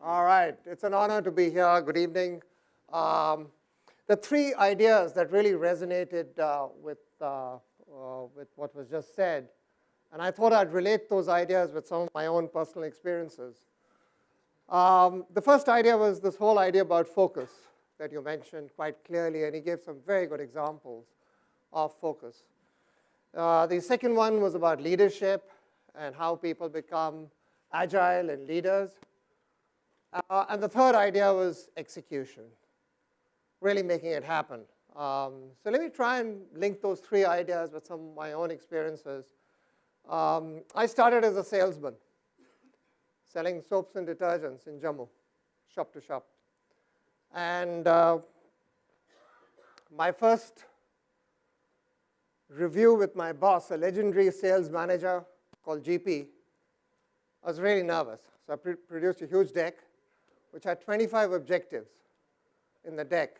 All right, it's an honor to be here. Good evening. The three ideas that really resonated with what was just said, and I thought I'd relate those ideas with some of my own personal experiences. The first idea was this whole idea about focus that you mentioned quite clearly, and he gave some very good examples of focus. The second one was about leadership and how people become agile and leaders. And the third idea was execution, really making it happen. So let me try and link those three ideas with some of my own experiences. I started as a salesman, selling soaps and detergents in Jammu, shop to shop. And my first review with my boss, a legendary sales manager called GP, I was really nervous. So I produced a huge deck, which had 25 objectives in the deck.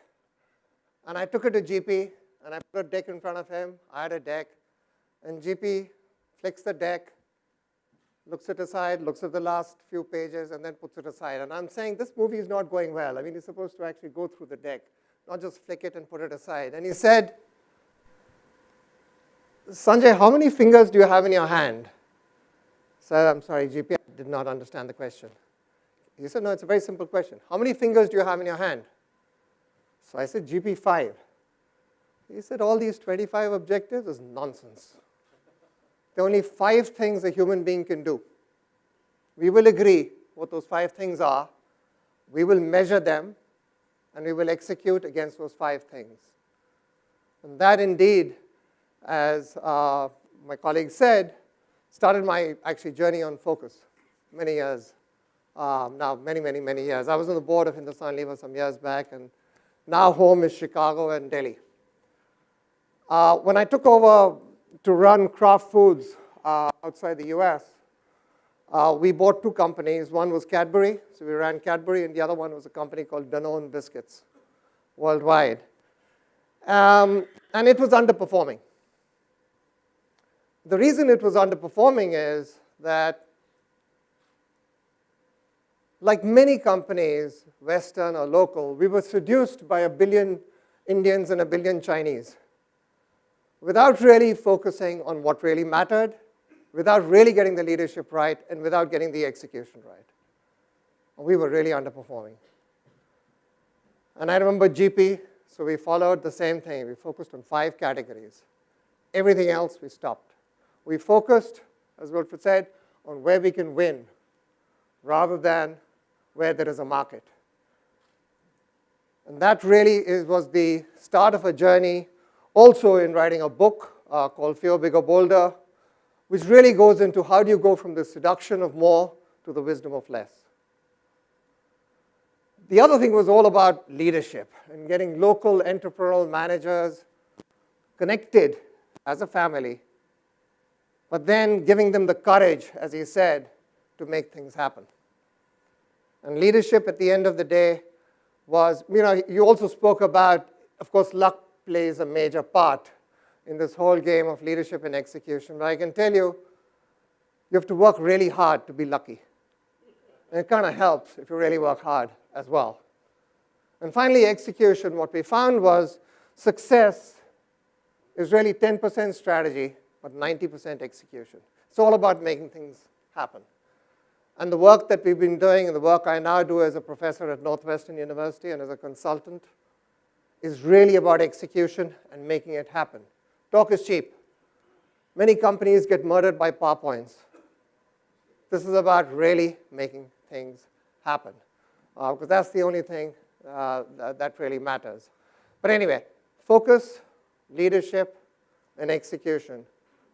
And I took it to GP, and I put a deck in front of him. I had a deck. And GP flicks the deck, looks it aside, looks at the last few pages, and then puts it aside. And I'm saying, this movie is not going well. I mean, you're supposed to actually go through the deck, not just flick it and put it aside. And he said, Sanjay, how many fingers do you have in your hand? So I'm sorry, GP, I did not understand the question. He said, no, it's a very simple question. How many fingers do you have in your hand? So I said, GP, 5. He said, all these 25 objectives is nonsense. There are only 5 things a human being can do. We will agree what those 5 things are. We will measure them, and we will execute against those 5 things. And that indeed, as my colleague said, started my actually journey on focus many years. Now, many years. I was on the board of Hindustan Lever some years back, and now home is Chicago and Delhi. When I took over to run Kraft Foods outside the US, we bought 2 companies. One was Cadbury, so we ran Cadbury, and the other one was a company called Danone Biscuits worldwide. And it was underperforming. The reason it was underperforming is that, like many companies, Western or local, we were seduced by 1 billion Indians and 1 billion Chinese without really focusing on what really mattered, without really getting the leadership right, and without getting the execution right. We were really underperforming. And I remember GP, so we followed the same thing. We focused on 5 categories. Everything else, we stopped. We focused, as Wilfred said, on where we can win rather than where there is a market. And that really was the start of a journey, also in writing a book called Fear, Bigger, Bolder, which really goes into how do you go from the seduction of more to the wisdom of less. The other thing was all about leadership and getting local entrepreneurial managers connected as a family, but then giving them the courage, as he said, to make things happen. And leadership at the end of the day was, you also spoke about, of course, luck plays a major part in this whole game of leadership and execution. But I can tell you, you have to work really hard to be lucky. And it kind of helps if you really work hard as well. And finally, execution. What we found was success is really 10% strategy, but 90% execution. It's all about making things happen. And the work that we've been doing, and the work I now do as a professor at Northwestern University and as a consultant, is really about execution and making it happen. Talk is cheap. Many companies get murdered by PowerPoints. This is about really making things happen, because that's the only thing that really matters. But anyway, focus, leadership, and execution.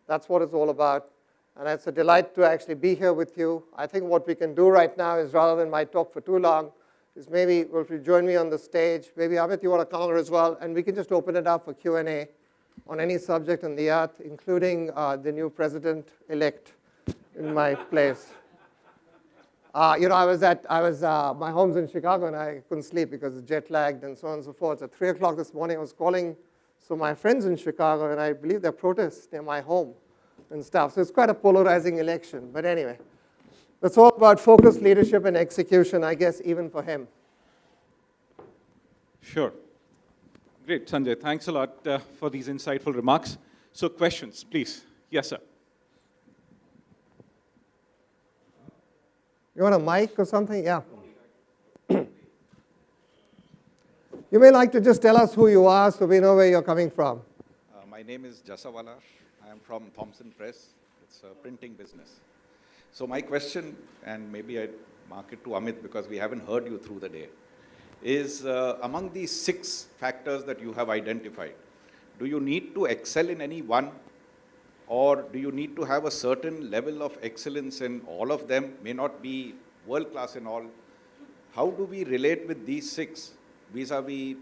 That's what it's all about. And it's a delight to actually be here with you. I think what we can do right now is, rather than my talk for too long, is maybe, well, if you join me on the stage, maybe Amit, you want to come over as well, and we can just open it up for Q&A on any subject on the earth, including the new president-elect in my place. My home's in Chicago, and I couldn't sleep because it's jet-lagged and so on and so forth. At 3 o'clock this morning, I was calling my friends in Chicago, and I believe there are protests near my home and stuff. So it's quite a polarizing election. But anyway, That's all about focus, leadership, and execution, I guess, even for him. Sure. Great, Sanjay. Thanks a lot for these insightful remarks. So questions, please. Yes, sir. You want a mic or something? Yeah. You may like to just tell us who you are so we know where you're coming from. My name is Jasawala. I am from Thompson Press. It's a printing business. So my question, and maybe I mark it to Amit because we haven't heard you through the day, is among these 6 factors that you have identified, do you need to excel in any one, or do you need to have a certain level of excellence in all of them, may not be world-class in all? How do we relate with these 6 vis-a-vis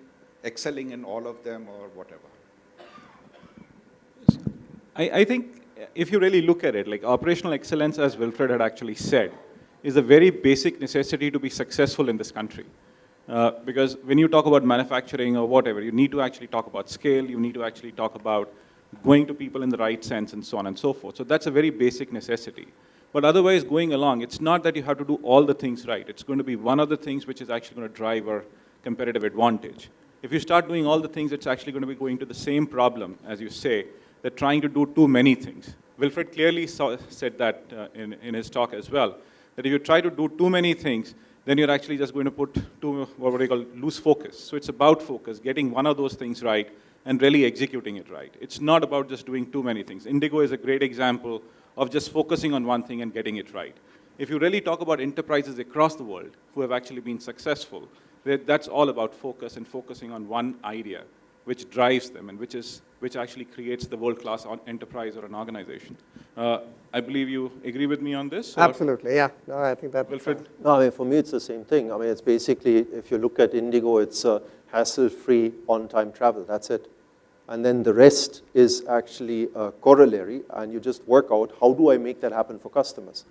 excelling in all of them or whatever? I think if you really look at it, like operational excellence, as Wilfred had actually said, is a very basic necessity to be successful in this country. Because when you talk about manufacturing or whatever, you need to actually talk about scale, you need to actually talk about going to people in the right sense and so on and so forth. So that's a very basic necessity. But otherwise, going along, it's not that you have to do all the things right. It's going to be one of the things which is actually going to drive our competitive advantage. If you start doing all the things, it's actually going to be going to the same problem, as you say, that trying to do too many things. Wilfred clearly said that in his talk as well, that if you try to do too many things, then you're actually just going to put what we call loose focus. So it's about focus, getting one of those things right and really executing it right. It's not about just doing too many things. Indigo is a great example of just focusing on one thing and getting it right. If you really talk about enterprises across the world who have actually been successful, that's all about focus and focusing on one idea, which drives them and which actually creates the world-class enterprise or an organization. I believe you agree with me on this? Absolutely, yeah. No, I think that. Wilfred? No, I mean, for me, it's the same thing. I mean, it's basically, if you look at Indigo, it's hassle-free, on-time travel. That's it. And then the rest is actually a corollary, and you just work out, how do I make that happen for customers?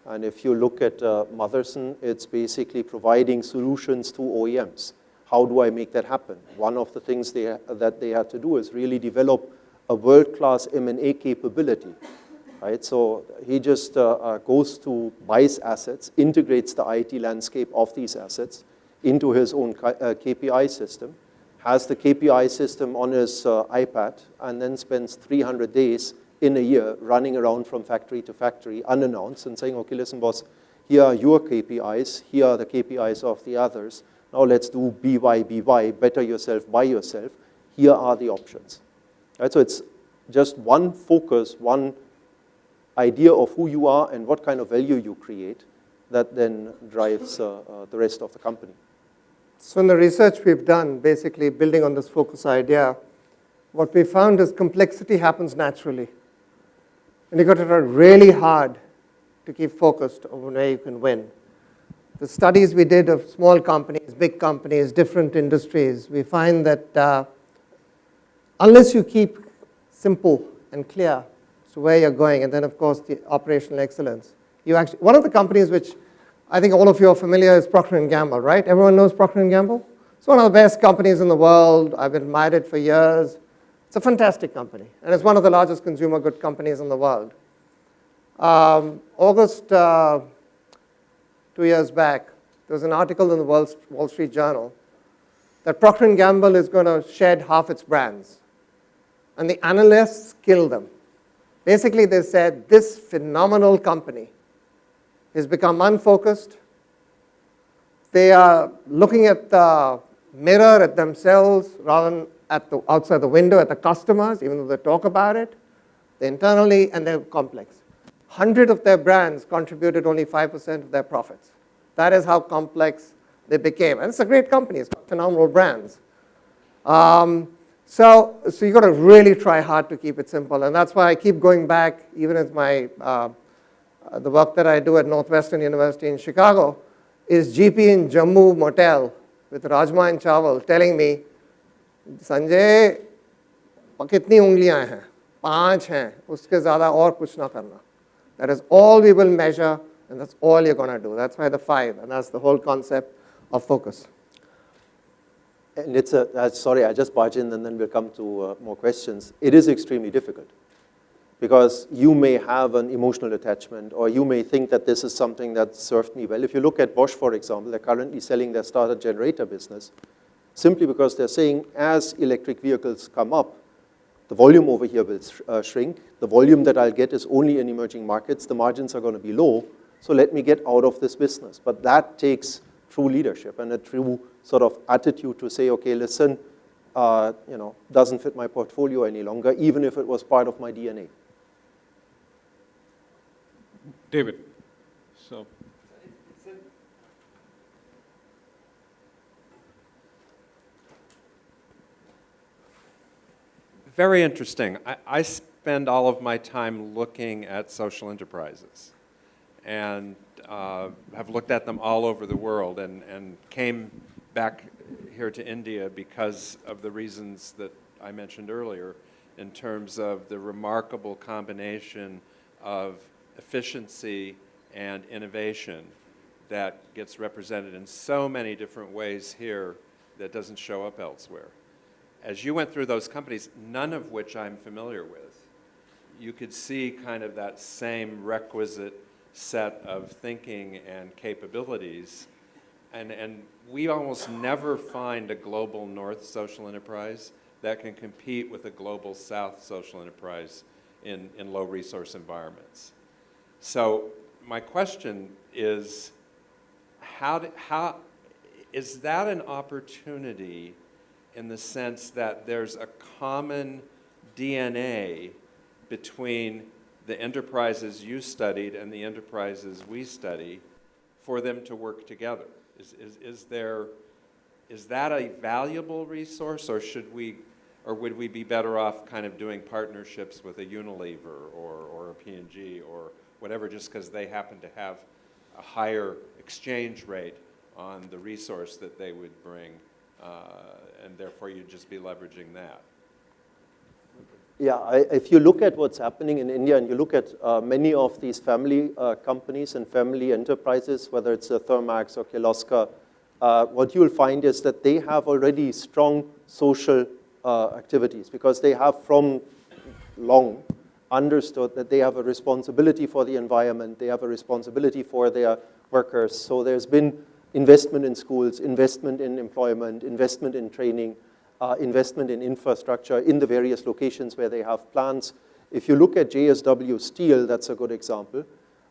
And if you look at Motherson, it's basically providing solutions to OEMs. How do I make that happen? One of the things that they had to do is really develop a world-class M&A capability, right? So he just goes to buys assets, integrates the IT landscape of these assets into his own KPI system, has the KPI system on his iPad, and then spends 300 days in a year running around from factory to factory unannounced and saying, okay, listen, boss, here are your KPIs, here are the KPIs of the others. Now let's do BY, better yourself, by yourself. Here are the options. Right? So it's just one focus, one idea of who you are and what kind of value you create that then drives the rest of the company. So in the research we've done, basically building on this focus idea, what we found is complexity happens naturally. And you've got to try really hard to keep focused on where you can win. The studies we did of small companies, big companies, different industries, we find that unless you keep simple and clear as to where you're going, and then of course the operational excellence, one of the companies which I think all of you are familiar is Procter & Gamble, right? Everyone knows Procter & Gamble? It's one of the best companies in the world. I've admired it for years. It's a fantastic company, and it's one of the largest consumer good companies in the world. August 2 years back, there was an article in the Wall Street Journal that Procter & Gamble is going to shed half its brands. And the analysts killed them. Basically, they said this phenomenal company has become unfocused. They are looking at the mirror at themselves rather than at the outside the window at the customers, even though they talk about it. They internally, and they're complex. 100 of their brands contributed only 5% of their profits. That is how complex they became. And it's a great company. It's got phenomenal brands. So you've got to really try hard to keep it simple. And that's why I keep going back, even as the work that I do at Northwestern University in Chicago, is GP in Jammu Motel with Rajma and Chawal telling me, Sanjay, कितनी उंगलियां हैं? 5 हैं. उसके ज़्यादा और कुछ ना करना. That is all we will measure, and that's all you're going to do. That's why the 5, and that's the whole concept of focus. And it's, sorry, I just barge in and then we'll come to more questions. It is extremely difficult. because you may have an emotional attachment, or you may think that this is something that served me well. If you look at Bosch, for example, they're currently selling their starter generator business simply because they're saying as electric vehicles come up, the volume over here will shrink. The volume that I'll get is only in emerging markets. The margins are going to be low, so let me get out of this business. But that takes true leadership and a true sort of attitude to say, okay, listen, doesn't fit my portfolio any longer, even if it was part of my DNA. David, so. Very interesting. I spend all of my time looking at social enterprises and have looked at them all over the world and came back here to India because of the reasons that I mentioned earlier in terms of the remarkable combination of efficiency and innovation that gets represented in so many different ways here that doesn't show up elsewhere. As you went through those companies, none of which I'm familiar with, you could see kind of that same requisite set of thinking and capabilities. And we almost never find a global north social enterprise that can compete with a global south social enterprise in low resource environments. So my question is, how is that an opportunity in the sense that there's a common DNA between the enterprises you studied and the enterprises we study for them to work together? Is that a valuable resource, or would we be better off kind of doing partnerships with a Unilever or a P&G or whatever, just because they happen to have a higher exchange rate on the resource that they would bring, and therefore you'd just be leveraging that? Yeah, if you look at what's happening in India and you look at many of these family companies and family enterprises, whether it's Thermax or Kirloskar, what you'll find is that they have already strong social activities because they have from long understood that they have a responsibility for the environment, they have a responsibility for their workers. So there's been investment in schools, investment in employment, investment in training, investment in infrastructure in the various locations where they have plants. If you look at JSW Steel, that's a good example.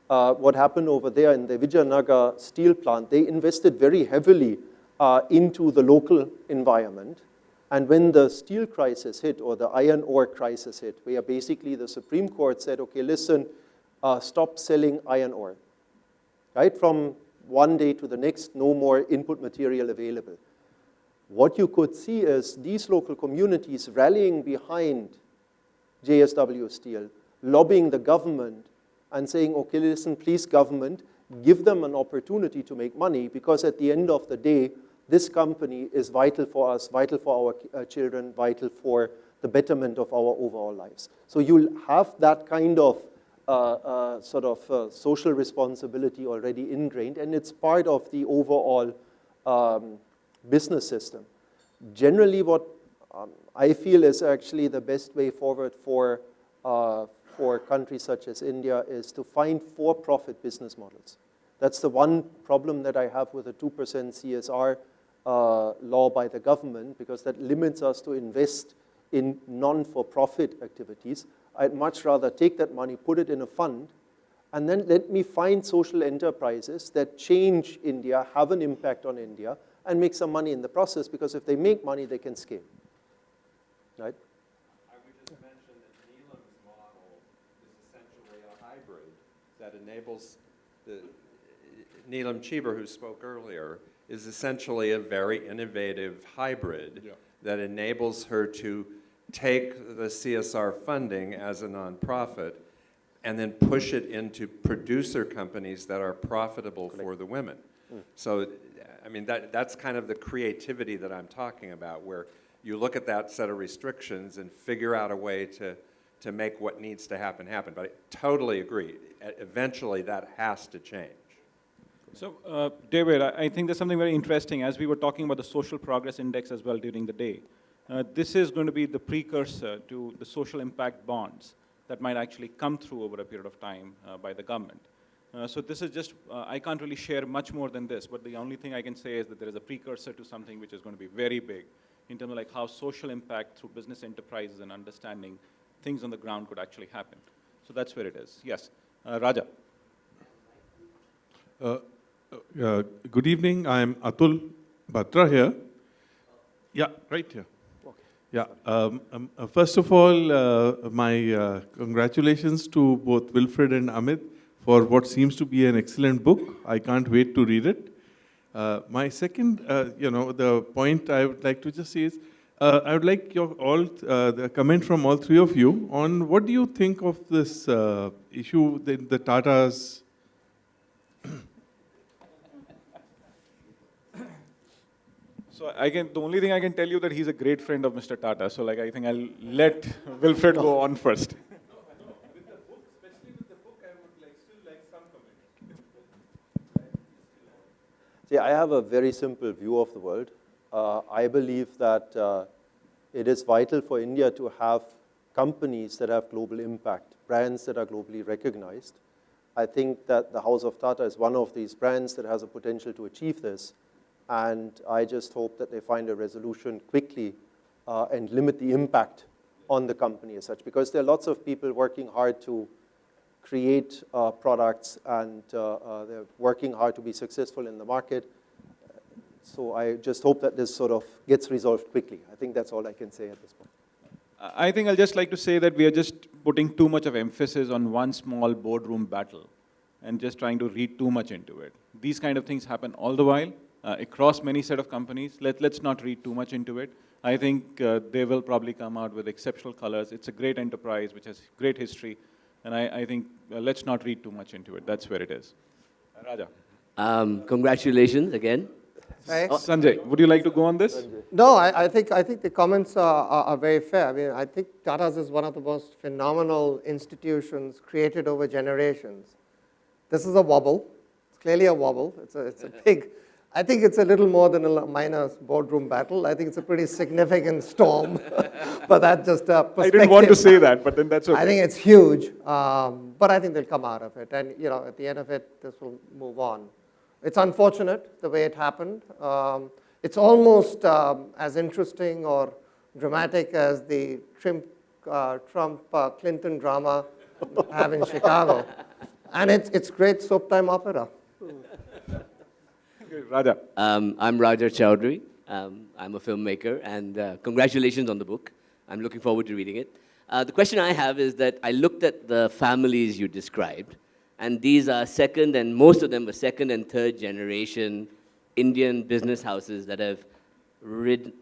What happened over there in the Vijayanagar steel plant, they invested very heavily into the local environment. And when the steel crisis hit, or the iron ore crisis hit, where basically the Supreme Court said, okay, listen, stop selling iron ore, right? From one day to the next, no more input material available. What you could see is these local communities rallying behind JSW Steel, lobbying the government and saying, okay, listen, please government, give them an opportunity to make money, because at the end of the day, this company is vital for us, vital for our children, vital for the betterment of our overall lives. So you'll have that kind of social responsibility already ingrained, and it's part of the overall business system. Generally, what I feel is actually the best way forward for countries such as India is to find for-profit business models. That's the one problem that I have with a 2% CSR law by the government, because that limits us to invest in non-for-profit activities. I'd much rather take that money, put it in a fund, and then let me find social enterprises that change India, have an impact on India, and make some money in the process, because if they make money, they can scale, right? I would just mention that Neelam's model is essentially a hybrid that enables Neelam Cheeber, who spoke earlier, is essentially a very innovative hybrid that enables her to take the CSR funding as a nonprofit and then push it into producer companies that are profitable for the women. So, I mean, that's kind of the creativity that I'm talking about, where you look at that set of restrictions and figure out a way to make what needs to happen. But I totally agree. Eventually, that has to change. So, David, I think there's something very interesting. As we were talking about the Social Progress Index as well during the day, this is going to be the precursor to the social impact bonds. that might actually come through over a period of time by the government. So this is just, I can't really share much more than this, but the only thing I can say is that there is a precursor to something which is going to be very big in terms of like how social impact through business enterprises and understanding things on the ground could actually happen. So that's where it is. Yes, Raja. Good evening. I'm Atul Batra here. Yeah, right here. Yeah. First of all, my congratulations to both Wilfred and Amit for what seems to be an excellent book. I can't wait to read it. My second, the point I would like to just say is, I would like the comment from all three of you on what do you think of this issue, the Tatas. So the only thing I can tell you that he's a great friend of Mr. Tata. So like I think I'll let Wilfred go on first. See, I have a very simple view of the world. I believe that it is vital for India to have companies that have global impact, brands that are globally recognized. I think that the House of Tata is one of these brands that has a potential to achieve this. And I just hope that they find a resolution quickly and limit the impact on the company as such, because there are lots of people working hard to create products, and they're working hard to be successful in the market. So I just hope that this sort of gets resolved quickly. I think that's all I can say at this point. I think I'll just like to say that we are just putting too much of emphasis on one small boardroom battle and just trying to read too much into it. These kind of things happen all the while across many set of companies. Let's not read too much into it. I think they will probably come out with exceptional colors. It's a great enterprise which has great history. And I think let's not read too much into it. That's where it is. Raja. Congratulations again. Right? Sanjay, would you like to go on this? No, I think the comments are very fair. I mean, I think Tata's is one of the most phenomenal institutions created over generations. This is a wobble. It's clearly a wobble. It's a big. I think it's a little more than a minor boardroom battle. I think it's a pretty significant storm. But that's just a perspective. I didn't want to say that, but then that's okay. I think it's huge. But I think they'll come out of it. And at the end of it, this will move on. It's unfortunate the way it happened. It's almost as interesting or dramatic as the Trump-Clinton drama have in Chicago. And it's great soap time opera. Raja. I'm Raja Chowdhury. I'm a filmmaker, and congratulations on the book. I'm looking forward to reading it. The question I have is that I looked at the families you described, and these are second, and most of them are second and third generation Indian business houses that have rode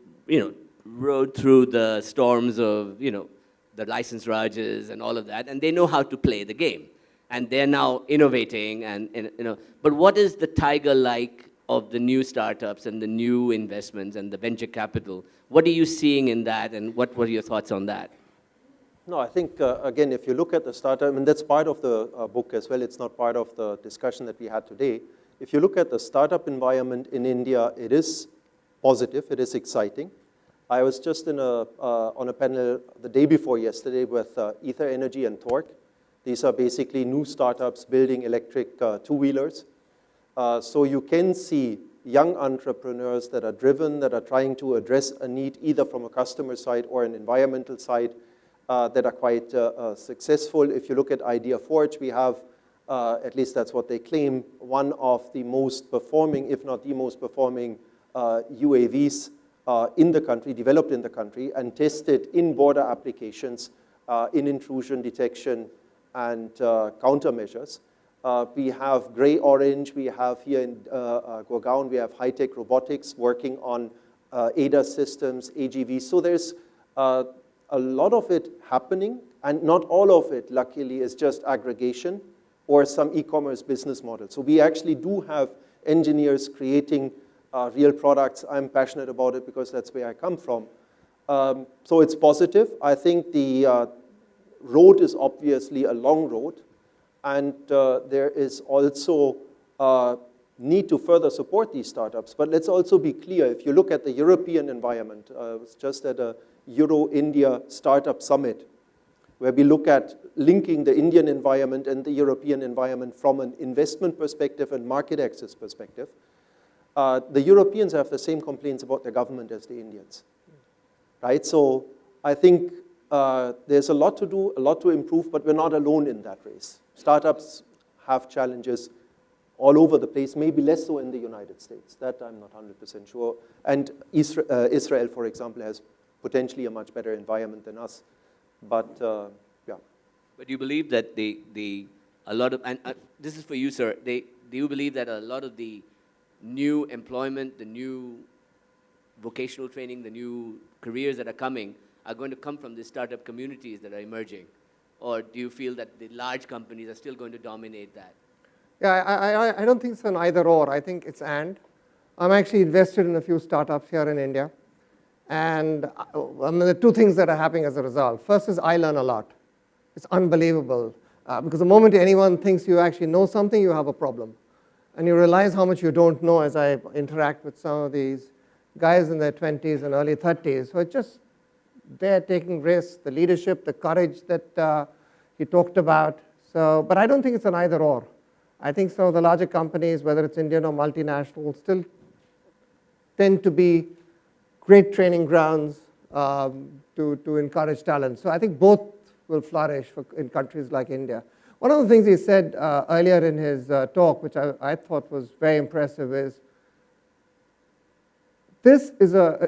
through the storms of, the license rajas and all of that, and they know how to play the game. And they're now innovating, but what is the tiger like of the new startups and the new investments and the venture capital? What are you seeing in that, and what were your thoughts on that? No, I think, again, if you look at the startup, that's part of the book as well. It's not part of the discussion that we had today. If you look at the startup environment in India, it is positive, it is exciting. I was just on a panel the day before yesterday with Ether Energy and Torque. These are basically new startups building electric two-wheelers. So you can see young entrepreneurs that are driven, that are trying to address a need either from a customer side or an environmental side that are quite successful. If you look at Idea Forge, we have, at least that's what they claim, one of the most performing, if not the most performing UAVs in the country, developed in the country, and tested in border applications, in intrusion detection and countermeasures. We have Gray Orange, we have here in Gurgaon, we have high-tech robotics working on ADAS systems, AGVs. So there's a lot of it happening, and not all of it, luckily, is just aggregation or some e-commerce business model. So we actually do have engineers creating real products. I'm passionate about it because that's where I come from. So it's positive. I think the road is obviously a long road, and there is also need to further support these startups. But let's also be clear, if you look at the European environment, I was just at a Euro-India Startup Summit, where we look at linking the Indian environment and the European environment from an investment perspective and market access perspective, the Europeans have the same complaints about their government as the Indians, right? So I think there's a lot to do, a lot to improve, but we're not alone in that race. Startups have challenges all over the place, maybe less so in the United States. That I'm not 100% sure. And Israel, for example, has potentially a much better environment than us. But yeah. But you believe that a lot of, and this is for you, sir, do you believe that a lot of the new employment, the new vocational training, the new careers that are coming are going to come from the startup communities that are emerging? Or do you feel that the large companies are still going to dominate that? Yeah, I don't think it's an either or. I think it's and. I'm actually invested in a few startups here in India. And the two things that are happening as a result. First is I learn a lot. It's unbelievable. Because the moment anyone thinks you actually know something, you have a problem. And you realize how much you don't know as I interact with some of these guys in their 20s and early 30s. So it's just they're taking risks, the leadership, the courage that he talked about. So, but I don't think it's an either or. I think some of the larger companies, whether it's Indian or multinational, still tend to be great training grounds to encourage talent. So I think both will flourish in countries like India. One of the things he said earlier in his talk, which I thought was very impressive, is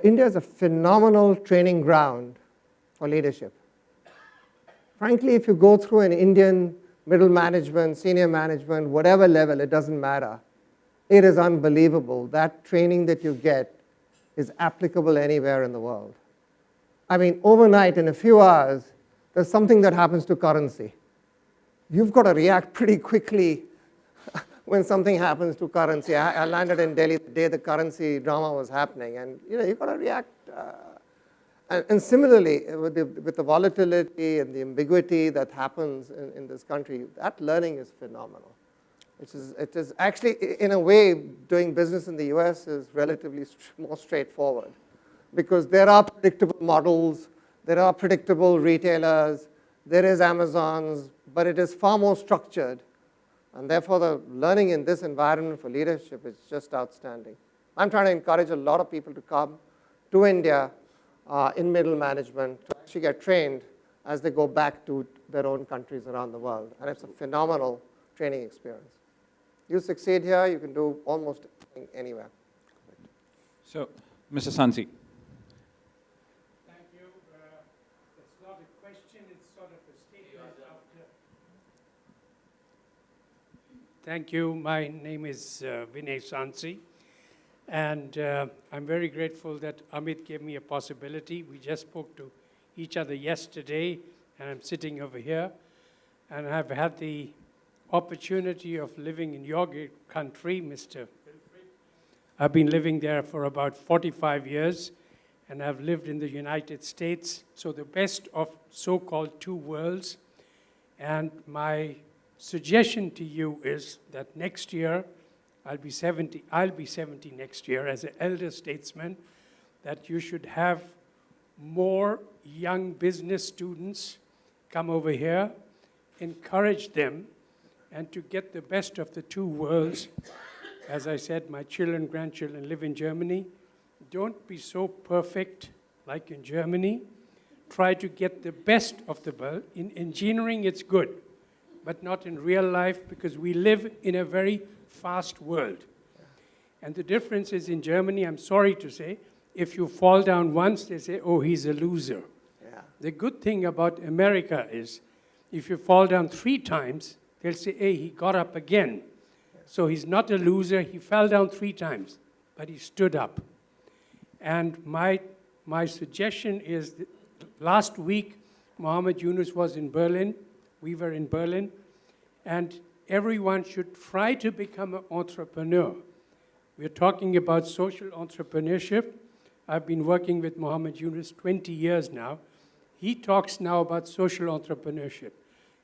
India is a phenomenal training ground for leadership. Frankly, if you go through an Indian middle management, senior management, whatever level, it doesn't matter. It is unbelievable. That training that you get is applicable anywhere in the world. I mean, overnight, in a few hours, there's something that happens to currency. You've got to react pretty quickly when something happens to currency. I landed in Delhi the day the currency drama was happening, and you've got to react. And similarly, with the volatility and the ambiguity that happens in this country, that learning is phenomenal. It is actually, in a way, doing business in the US is relatively more straightforward because there are predictable models, there are predictable retailers, there is Amazons, but it is far more structured. And therefore, the learning in this environment for leadership is just outstanding. I'm trying to encourage a lot of people to come to India in middle management to actually get trained as they go back to their own countries around the world. And it's a phenomenal training experience. You succeed here, you can do almost anywhere. So, Mr. Sansi. Thank you. It's not a question, it's sort of a statement after. Thank you. My name is Vinay Sansi. And I'm very grateful that Amit gave me a possibility. We just spoke to each other yesterday, and I'm sitting over here. And I've had the opportunity of living in your country, Mr. Wilfred. I've been living there for about 45 years, and I've lived in the United States, so the best of so-called two worlds. And my suggestion to you is that next year, I'll be 70 next year as an elder statesman, that you should have more young business students come over here, encourage them, and to get the best of the two worlds. As I said, my children, grandchildren live in Germany. Don't be so perfect like in Germany. Try to get the best of the world. In engineering, it's good, but not in real life because we live in a very fast world. And the difference is in Germany, I'm sorry to say, if you fall down once, they say, oh, he's a loser. Yeah. The good thing about America is if you fall down 3 times, they'll say, hey, he got up again. So he's not a loser. He fell down 3 times, but he stood up. And my suggestion is that last week, Mohammed Yunus was in Berlin. We were in Berlin. And everyone should try to become an entrepreneur. We're talking about social entrepreneurship. I've been working with Mohammed Yunus 20 years now. He talks now about social entrepreneurship.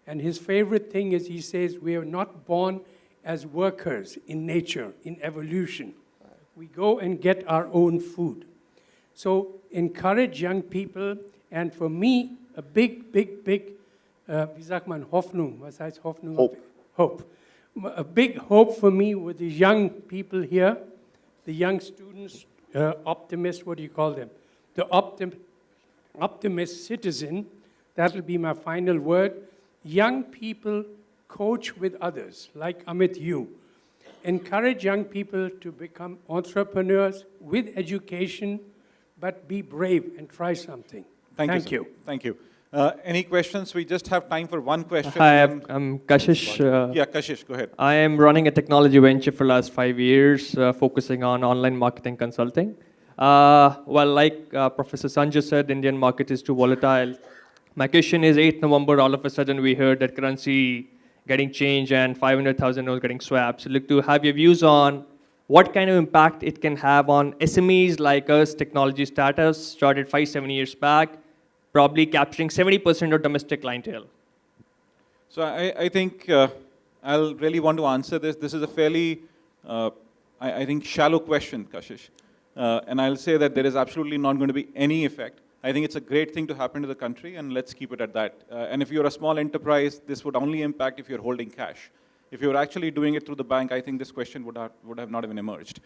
And his favorite thing is he says we are not born as workers in nature, in evolution. We go and get our own food. So encourage young people. And for me, a big wie sagt man, Hoffnung? Was heißt Hoffnung? Hope. Hope. A big hope for me with the young people here, the young students, optimists, what do you call them? The optimist citizen, that will be my final word. Young people coach with others, like Amit, you. Encourage young people to become entrepreneurs with education, but be brave and try something. Thank you. Thank you. Any questions? We just have time for one question. Hi, and I'm Kashish. yeah, Kashish, go ahead. I am running a technology venture for the last 5 years, focusing on online marketing consulting. Like Professor Sanjay said, Indian market is too volatile. My question is, 8th November, all of a sudden we heard that currency getting changed and 500,000 was getting swapped. So look to have your views on what kind of impact it can have on SMEs like us, technology startups, started 5-7 years back, probably capturing 70% of domestic clientele. So I think I'll really want to answer this. This is a fairly, I think, shallow question, Kashish. And I'll say that there is absolutely not going to be any effect. I think it's a great thing to happen to the country, and let's keep it at that. And if you're a small enterprise, this would only impact if you're holding cash. If you're actually doing it through the bank, I think this question would have not even emerged.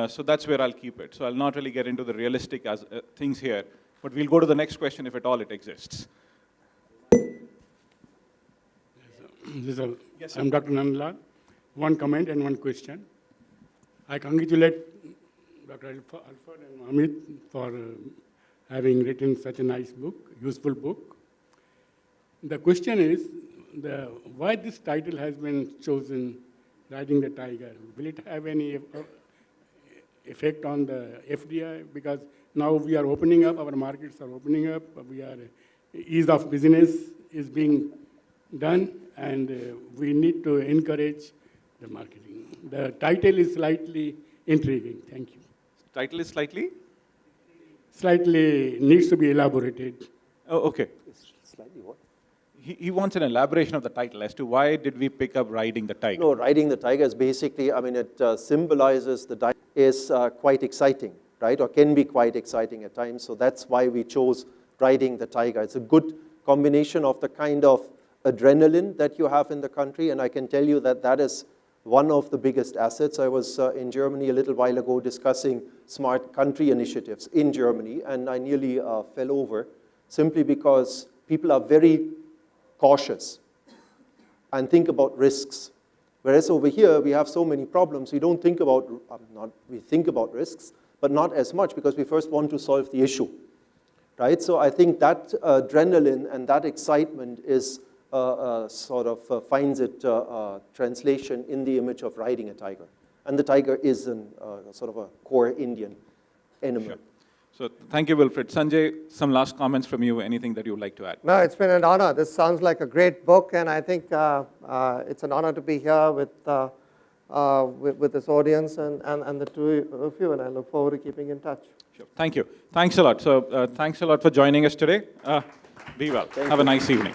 So that's where I'll keep it. So I'll not really get into the realistic things here, but we'll go to the next question if at all it exists. Yes, I'm Dr. Nandlal. One comment and one question. I congratulate Dr. Alfred and Amit for having written such a nice book, useful book. The question is, why this title has been chosen, Riding the Tiger? Will it have any effect on the FDI? Because now we are opening up, our markets are opening up, ease of business is being done, and we need to encourage the marketing. The title is slightly intriguing. Thank you. Title is slightly? Slightly needs to be elaborated. Oh, okay. Slightly what? He wants an elaboration of the title as to why did we pick up Riding the Tiger? No, Riding the Tiger is basically, I mean, it symbolizes the tiger is quite exciting, right? Or can be quite exciting at times. So that's why we chose Riding the Tiger. It's a good combination of the kind of adrenaline that you have in the country. And I can tell you that that is one of the biggest assets. I was in Germany a little while ago discussing smart country initiatives in Germany, and I nearly fell over simply because people are very cautious and think about risks. Whereas over here, we have so many problems, we don't think about, we think about risks, but not as much because we first want to solve the issue, right? So I think that adrenaline and that excitement is finds its translation in the image of riding a tiger. And the tiger is sort of a core Indian animal. Sure. So thank you, Wilfred. Sanjay, some last comments from you, anything that you would like to add? No, it's been an honor. This sounds like a great book, and I think it's an honor to be here with this audience and the two of you, and I look forward to keeping in touch. Sure. Thank you. Thanks a lot. So thanks a lot for joining us today. Be well. Have a nice evening.